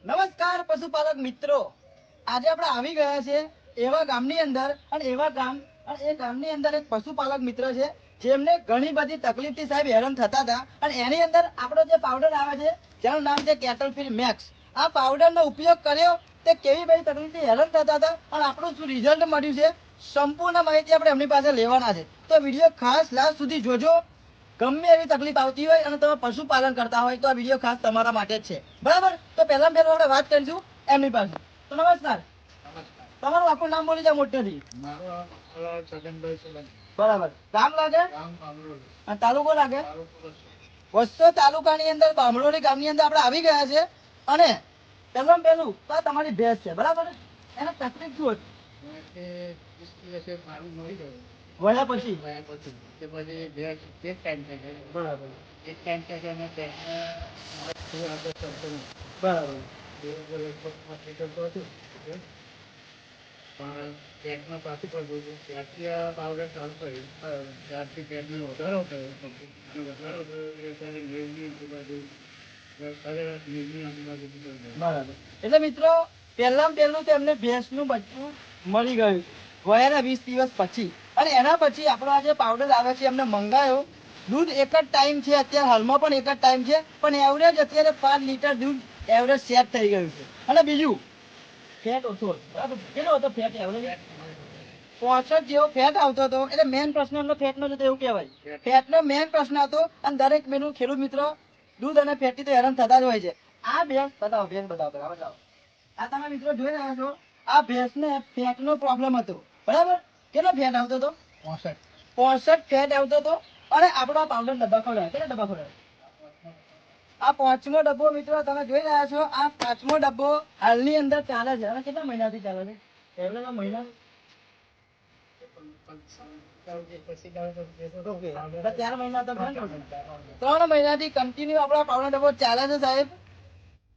નમસ્કાર પશુપાલક મિત્રો, આજે આપણે આવી ગયા છે એવા ગામની અંદર અને એ ગામની અંદર એક પશુપાલક મિત્ર છે જેમને ઘણી બધી તકલીફથી સાહેબ હેરાન થતા હતા અને એની અંદર આપણો જે પાવડર આવે છે જેનું નામ છે કેટલફિલ મેક્સ. આ પાવડરનો ઉપયોગ કર્યો તે કેવી બધી તકલીફથી હેરાન થતા હતા અને આપણું શું રિઝલ્ટ મળ્યું છે સંપૂર્ણ માહિતી આપણે એમની પાસે લેવાના છે. તો વિડીયો ખાસ લાસ્ટ સુધી જોજો. ગમે એવી તકલીફ આવતી હોય અને તમે પશુપાલન કરતા હોય તો આ વિડીયો ખાસ તમારા માટે જ છે, બરાબર? તો પહેલા આપણે વાત કરીશું એમની પાસે. તો નમસ્કાર, તમારું આખું નામ બોલી જાઓ મોટેથી. બરાબર. ગામ લાગે અને તાલુકો લાગે? વસ્તો તાલુકાની અંદર બામણોલી ગામની અંદર આપણે આવી ગયા છે અને પહેલું તો આ તમારી ભેંસ છે, બરાબર? એને તકલીફ શું હતી? વળ્યા પછી બરાબર. પણ પેટમાં પાછું પડતું હતું ત્યારથી આ પાવડર ચાલુ કર્યું. ત્યારથી પેટનો વધારો થયો વધારો થયો એટલે લેવની આજુબાજુ બરાબર. એટલે મિત્રો પહેલું તો એમને ભેંસનું બચ્ચું મળી ગયું વયાના 20 દિવસ પછી અને એના પછી આપણો આ જે પાવડર આવે છે એમને મંગાયો. દૂધ એક જ ટાઈમ છે, અત્યારે હાલમાં પણ એક જ ટાઈમ છે, પણ એવરેજ અત્યારે 5 લીટર દૂધ એવરેજ સેટ થઈ ગયું છે. અને બીજું ફેટ ઓછો કેટલો હતો ફેટ એવરેજ 65 જેવો ફેટ આવતો હતો. એટલે મેન પ્રશ્ન એમનો ફેટનો જ હતો એવું કહેવાય. ફેટનો મેન પ્રશ્ન હતો અને દરેક મેનું ખેડૂત મિત્રો દૂધ અને ફેટથી તો હેરાન થતા જ હોય છે. આ ભેંસ બતાવો આ તમે મિત્રો જોઈ રહ્યા છો આ ભેંસને ફેટનો પ્રોબ્લેમ હતો, બરાબર? કેટલો ફેટ આવતો હતો? 65 ફેટ આવતો હતો. અને આપણો આ પાવડર ડબ્બા ખોલાય કેટલા ડબ્બા ખોલાય? આ 5મો ડબ્બો મિત્રો તમે જોઈ રહ્યા છો. આ 5મો ડબ્બો હાલની અંદર ચાલે છે. અને કેટલા મહિનાથી ચાલે છે? એવરેજ મહિના 3 મહિનાથી કન્ટિન્યુ આપણો પાવડર ડબ્બો ચાલે છે સાહેબ.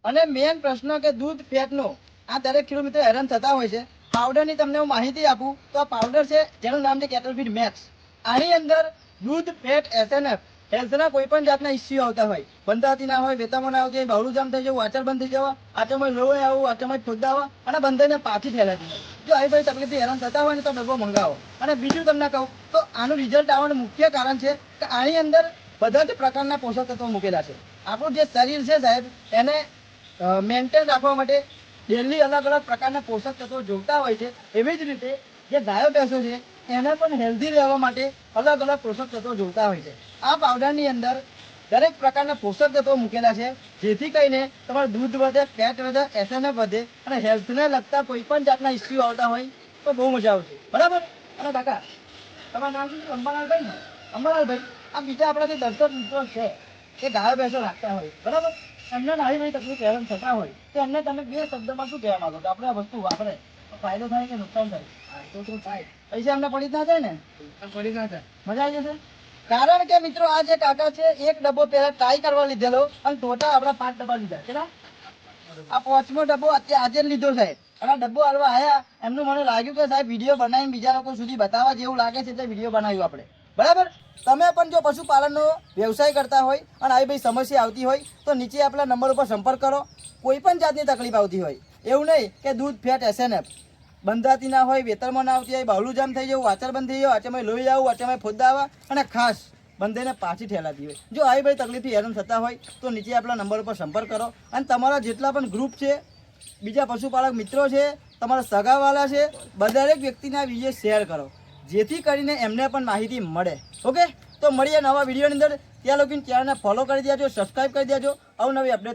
અને મેન પ્રશ્ન કે દૂધ ફેટનો આ દરેક ખેડૂત મિત્રો હેરાન થતા હોય છે. પાવડરની તમને હું માહિતી આપું તો આ પાવડર છે જેનું નામ છે કેટલફિલ મેક્સ. આની અંદર દૂધ ફેટ એસએનએફ હેલ્થના કોઈ પણ જાતના ઇસ્યુ આવતા હોય, બંધાતી ના હોય, વેતામાં ના આવતી હોય, બહુ જામ થઈ જવું, વાચર બંધ થઈ જવા, આચરમાં લોહી આવું, આચરમાં ફોદાવા અને બંધાઈને પાછી ફેલાતી હોય. જો આવી બધી તકલીફથી હેરાન થતા હોય ને તો ડબ્બો મંગાવો. અને બીજું તમને કહું તો આનું રિઝલ્ટ આવવાનું મુખ્ય કારણ છે કે આની અંદર બધા જ પ્રકારના પોષક તત્વો મૂકેલા છે. આપણું જે શરીર છે સાહેબ એને મેન્ટેન રાખવા માટે ડેલી અલગ અલગ પ્રકારના પોષક તત્વો જોઈતા હોય છે. એવી જ રીતે જે ગાયો ભેંસો છે એને પણ હેલ્ધી રહેવા માટે અલગ અલગ પોષક તત્વો જોઈતા હોય છે. આ પાવડરની અંદર દરેક પ્રકારના પોષક તત્વો મૂકેલા છે જેથી કરીને તમારું દૂધ વધે, ફેટ વધે, એસએનએફ વધે અને હેલ્થને લગતા કોઈ પણ જાતના ઇસ્યુ આવતા હોય તો બહુ મજા આવશે, બરાબર? અને કાકા તમારું નામ શું? અંબાલાલભાઈ ને? અંબાલાલભાઈ, આ બીજા આપણાથી દર્શક મિત્રો છે કે ગાયો ભેંસો રાખતા હોય, બરાબર? એમને નાની નાની તકલીફ હેરાન થતા હોય તો એમને તમે 2 શબ્દમાં શું કહેવા માંગો? આપણે આ વસ્તુ વાપરે તો ફાયદો થાય કે નુકસાન થાય? પૈસા એમને પડી જ ના જાય ને? મજા આવી જશે. કારણ કે મિત્રો આ જે કાકા છે એક ડબ્બો પહેલા ટ્રાય કરવા લીધેલો અને ટોટલ આપણા 5 ડબ્બા લીધા. કેટલા? આ 5મો ડબ્બો અત્યારે આજે જ લીધો સાહેબ. અને ડબ્બો હાલવા આયા એમનું મને લાગ્યું કે સાહેબ વિડીયો બનાવીને બીજા લોકો સુધી બતાવવા જેવું લાગે છે એટલે વિડીયો બનાવ્યું આપણે, બરાબર? તમે પણ જો પશુપાલનનો વ્યવસાય કરતા હોય અને આવી બધી સમસ્યા આવતી હોય તો નીચે આપણા નંબર ઉપર સંપર્ક કરો. કોઈ પણ જાતની તકલીફ આવતી હોય, એવું નહીં કે દૂધ ફેટ એસએનએફ બંધાતી ના હોય, વેતરમાં ના આવતી હોય, બાવલું જામ થઈ જવું, વાચર બંધ થઈ જવું, આચમાં લોહી આવું, આચમાં ફોદા આવવા અને ખાસ બંધાઈને પાછી ઠેલાતી હોય. જો આવી બધી તકલીફથી હેરાન થતા હોય તો નીચે આપણા નંબર ઉપર સંપર્ક કરો. અને તમારા જેટલા પણ ગ્રુપ છે, બીજા પશુપાલક મિત્રો છે, તમારા સગાવાલા છે, દરેક વ્યક્તિના વિડીયો શેર કરો જેથી કરીને એમને પણ માહિતી મળે. ઓકે, તો મળીએ નવા વિડીયોની અંદર. ત્યાં લોકોને ચેનલને ફોલો કરી દેજો, સબસ્ક્રાઈબ કરી દેજો. અવનવી અપડેટ